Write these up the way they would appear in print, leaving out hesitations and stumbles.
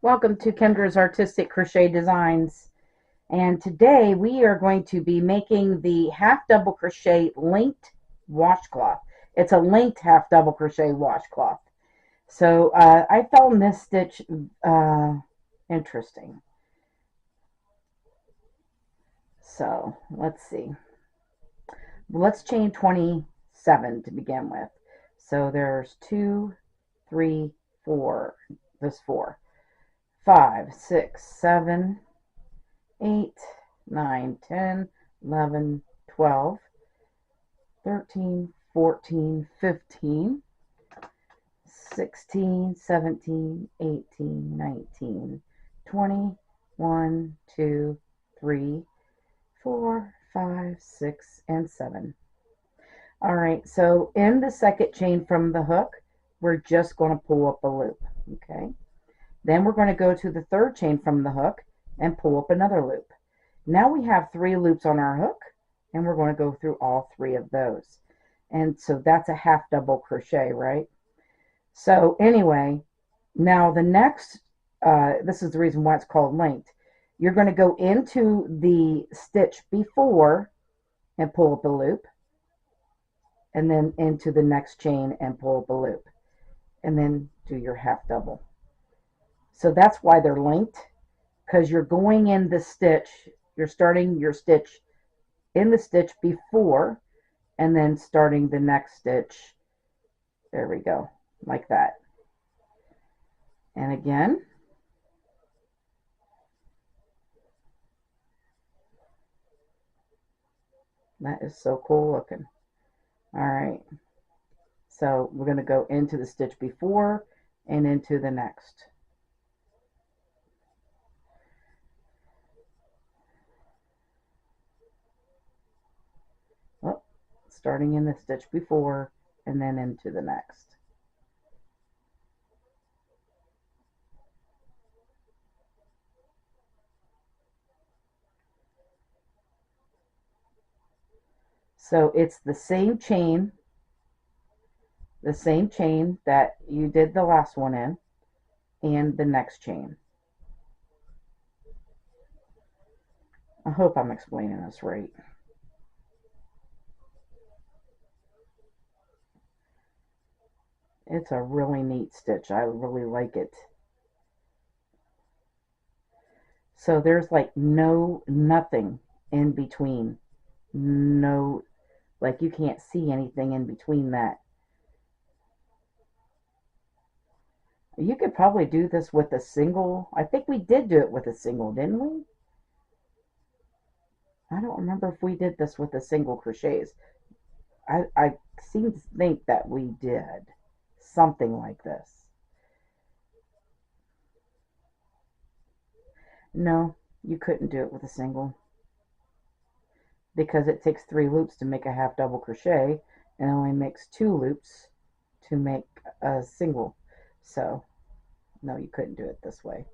Welcome to Kendra's Artistic Crochet Designs, and today we are going to be making the half double crochet linked washcloth. It's a linked half double crochet washcloth. So I found this stitch interesting. So let's see. Let's chain 27 to begin with. So there's 2, 3, 4. There's 4, 5, 6, 7, 8, 9, 10, 11, 12, 13, 14, 15, 16, 17, 18, 19, 20, 1, 2, 3, 4, 5, 6, and 7. All right, so in the second chain from the hook, we're just going to pull up a loop, okay? Then we're going to go to the third chain from the hook and pull up another loop. Now we have 3 loops on our hook, and we're going to go through all 3 of those. And so that's a half double crochet, right? So anyway, now the next, this is the reason why it's called linked. You're going to go into the stitch before and pull up a loop, and then into the next chain and pull up a loop, and then do your half double. So that's why they're linked, because you're going in the stitch, you're starting your stitch in the stitch before, and then starting the next stitch. There we go, like that. And again. That is so cool looking. All right. So we're going to go into the stitch before and into the next. Oh, starting in the stitch before and then into the next. So it's the same chain that you did the last one in, and the next chain. I hope I'm explaining this right. It's a really neat stitch. I really like it. So there's like nothing in between. No, like you can't see anything in between that. You could probably do this with a single. I think we did do it with a single, didn't we? I don't remember if we did this with a single crochets. I seem to think that we did something like this. No, you couldn't do it with a single, because it takes 3 loops to make a half double crochet and only makes 2 loops to make a single. So no, you couldn't do it this way.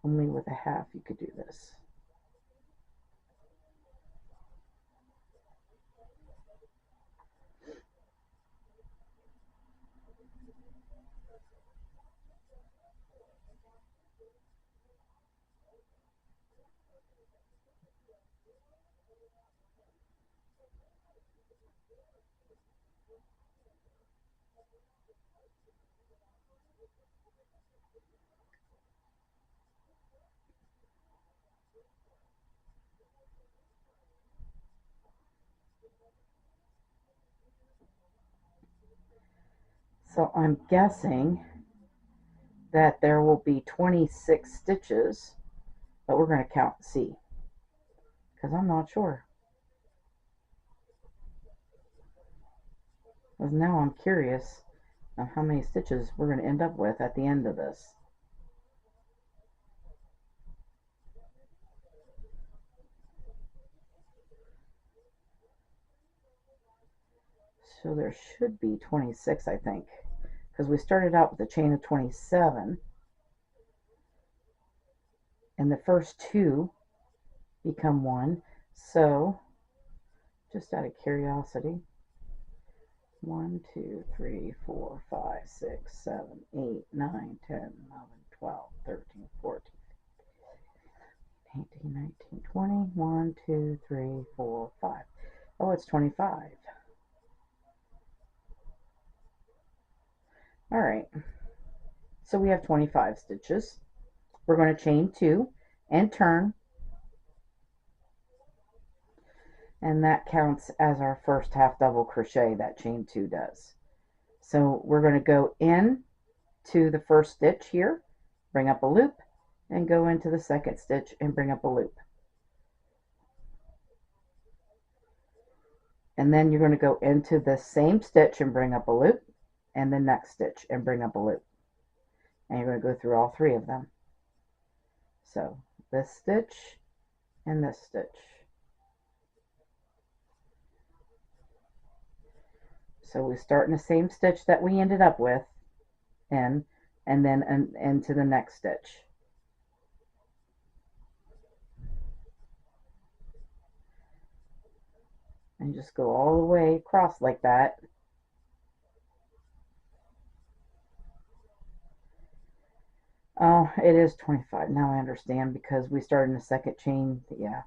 Only with a half you could do this. So I'm guessing that there will be 26 stitches, but we're going to count and see, because I'm not sure. Because now I'm curious of how many stitches we're going to end up with at the end of this. So there should be 26, I think, because we started out with a chain of 27, and the first 2 become 1. So just out of curiosity, 1, 2, 3, 4, 5, 6, 7, 8, 9, 10, 11, 12, 2, 3, 4, 5. Oh, it's 25. All right, so we have 25 stitches. We're going to chain 2 and turn, and that counts as our first half double crochet. That chain 2 does. So we're going to go in to the first stitch here, bring up a loop, and go into the second stitch and bring up a loop. And then you're going to go into the same stitch and bring up a loop, and the next stitch and bring up a loop. And you're going to go through all 3 of them. So this stitch and this stitch. So we start in the same stitch that we ended up with in, and then into the next stitch. And just go all the way across like that. Oh, it is 25. Now I understand, because we started in the second chain. Yeah,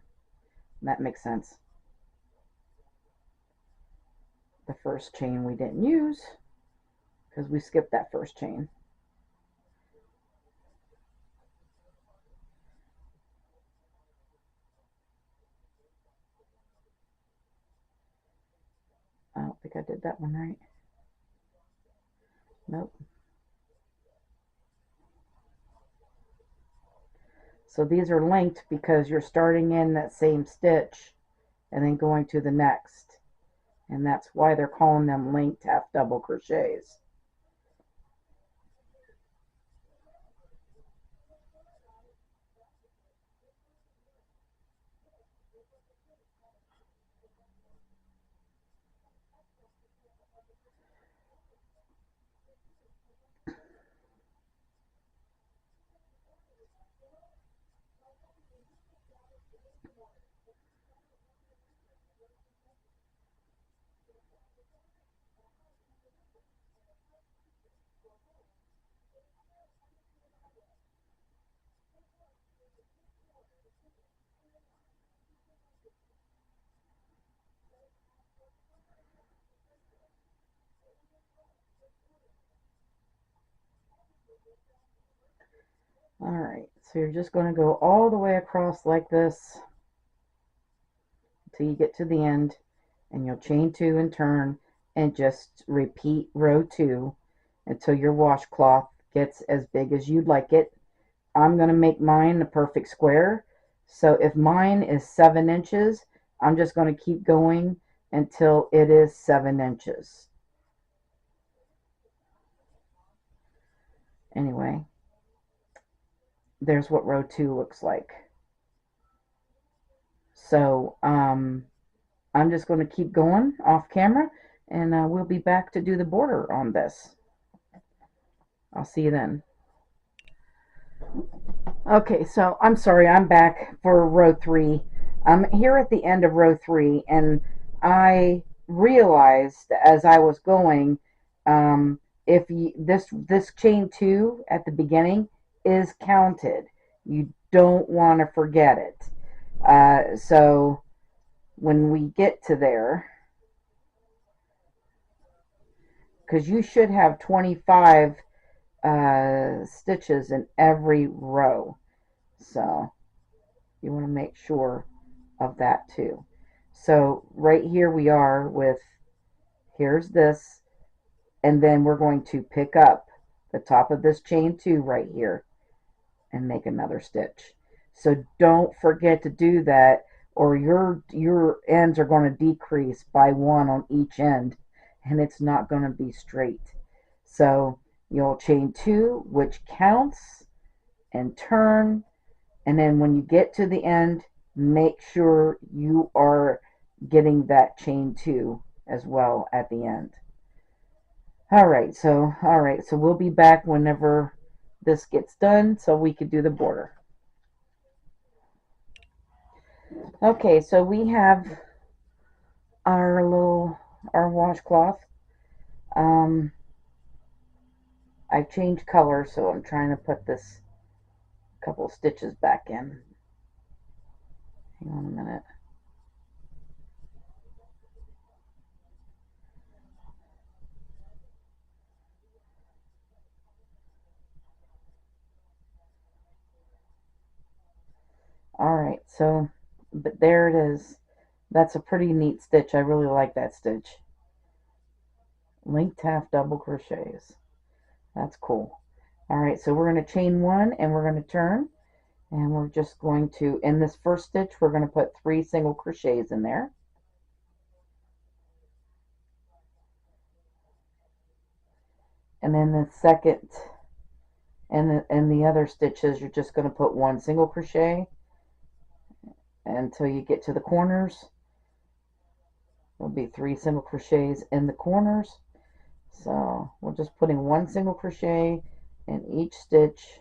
that makes sense. The first chain we didn't use because we skipped that first chain. I don't think I did that one right. Nope. So these are linked because you're starting in that same stitch and then going to the next. And that's why they're calling them linked half double crochets. Alright, so you're just going to go all the way across like this until you get to the end, and you'll chain 2 and turn and just repeat row 2 until your washcloth gets as big as you'd like it. I'm going to make mine a perfect square, so if mine is 7 inches, I'm just going to keep going until it is 7 inches. Anyway, there's what row 2 looks like. So I'm just going to keep going off camera, and we'll be back to do the border on this. I'll see you then. Okay, so I'm sorry, I'm back for row 3. I'm here at the end of row 3, and I realized as I was going, if you, this chain 2 at the beginning is counted. You don't want to forget it. So when we get to there, because you should have 25 stitches in every row, so you want to make sure of that too. So right here we are with, here's this, and then we're going to pick up the top of this chain 2 right here and make another stitch. So don't forget to do that, or your ends are going to decrease by 1 on each end, and it's not going to be straight. So you'll chain 2, which counts, and turn, and then when you get to the end, make sure you are getting that chain 2 as well at the end. Alright, so we'll be back whenever this gets done so we could do the border. Okay, so we have our washcloth. I've changed color, so I'm trying to put this couple stitches back in. Hang on a minute. Alright, so, but there it is. That's a pretty neat stitch. I really like that stitch. Linked half double crochets. That's cool. Alright, so we're going to chain one and we're going to turn. And we're just going to, in this first stitch, we're going to put 3 single crochets in there. And then the second, and the other stitches, you're just going to put 1 single crochet until you get to the corners. There'll be 3 single crochets in the corners. So we're just putting 1 single crochet in each stitch.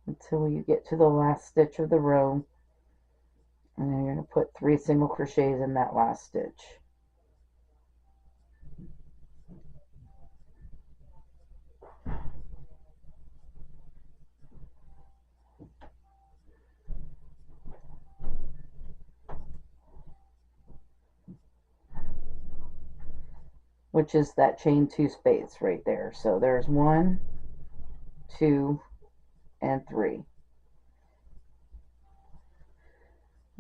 Until you get to the last stitch of the row, and then you're going to put 3 single crochets in that last stitch. Which is that chain 2 space right there. So there's 1, 2, and 3.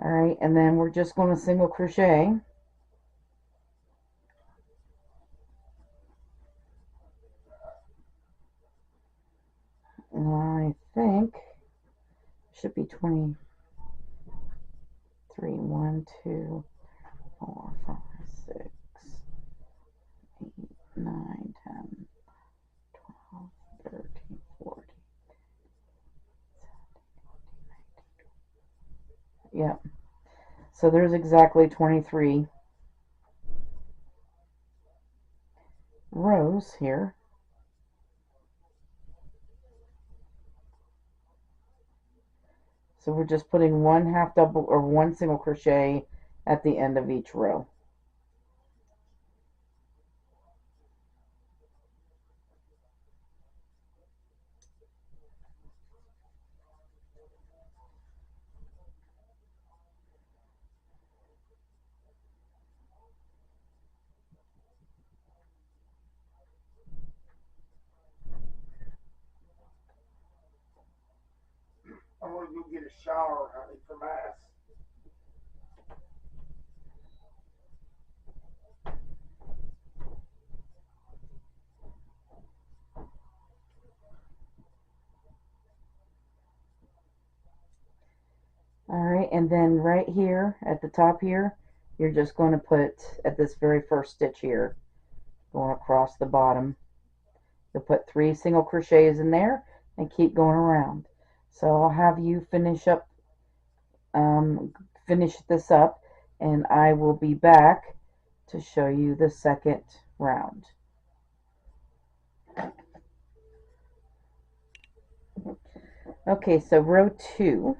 Alright, and then we're just going to single crochet. I think should be 23. 1, 2, 4, 5, 6, 8, 9, 10, 12, 13, 14. Yep. So there's exactly 23 rows here. So we're just putting 1 half double or 1 single crochet at the end of each row. I'm gonna go get a shower, honey, for Mass. Alright, and then right here at the top here, you're just going to put at this very first stitch here, going across the bottom, you'll put 3 single crochets in there and keep going around. So I'll have you finish this up, and I will be back to show you the second round. Okay, so row 2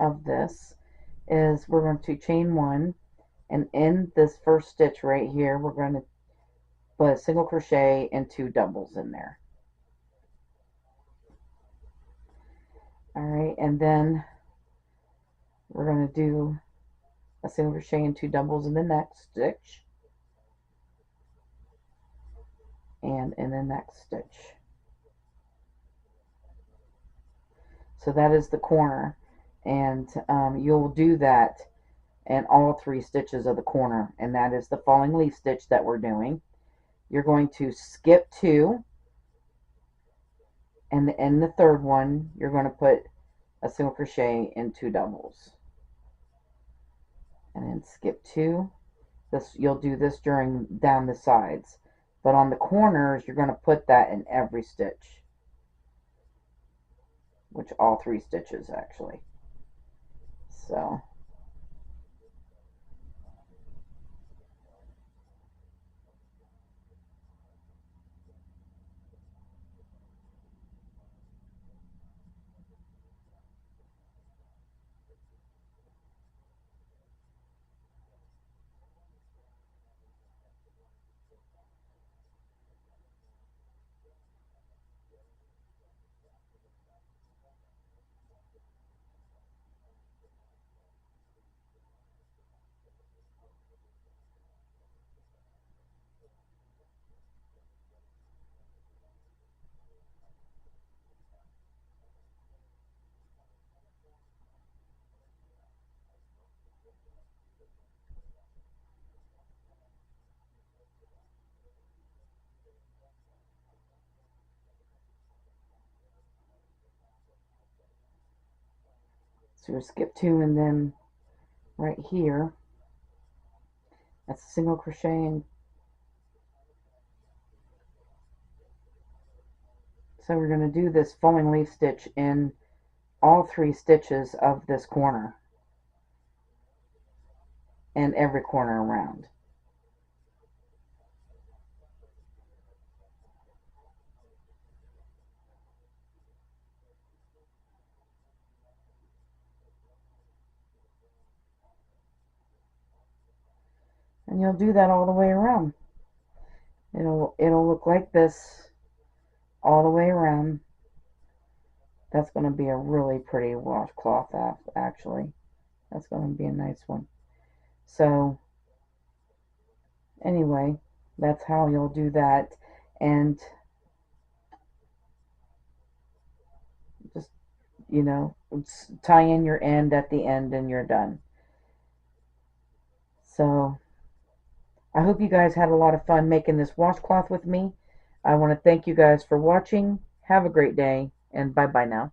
of this is we're going to chain 1, and in this first stitch right here we're going to put a single crochet and 2 doubles in there. Alright, and then we're going to do a single crochet and 2 doubles in the next stitch, and in the next stitch. So that is the corner, and you'll do that in all 3 stitches of the corner, and that is the falling leaf stitch that we're doing. You're going to skip 2, and in the third one you're going to put a single crochet and 2 doubles, and then skip 2. This, you'll do this down the sides, but on the corners you're going to put that in every stitch, which all 3 stitches actually. So So we'll skip 2, and then right here, that's a single crochet, and so we're going to do this falling leaf stitch in all 3 stitches of this corner and every corner around. And you'll do that all the way around. It'll look like this all the way around. That's going to be a really pretty washcloth, actually. That's going to be a nice one. So anyway, that's how you'll do that. And just, tie in your end at the end and you're done. So I hope you guys had a lot of fun making this washcloth with me. I want to thank you guys for watching. Have a great day, and bye-bye now.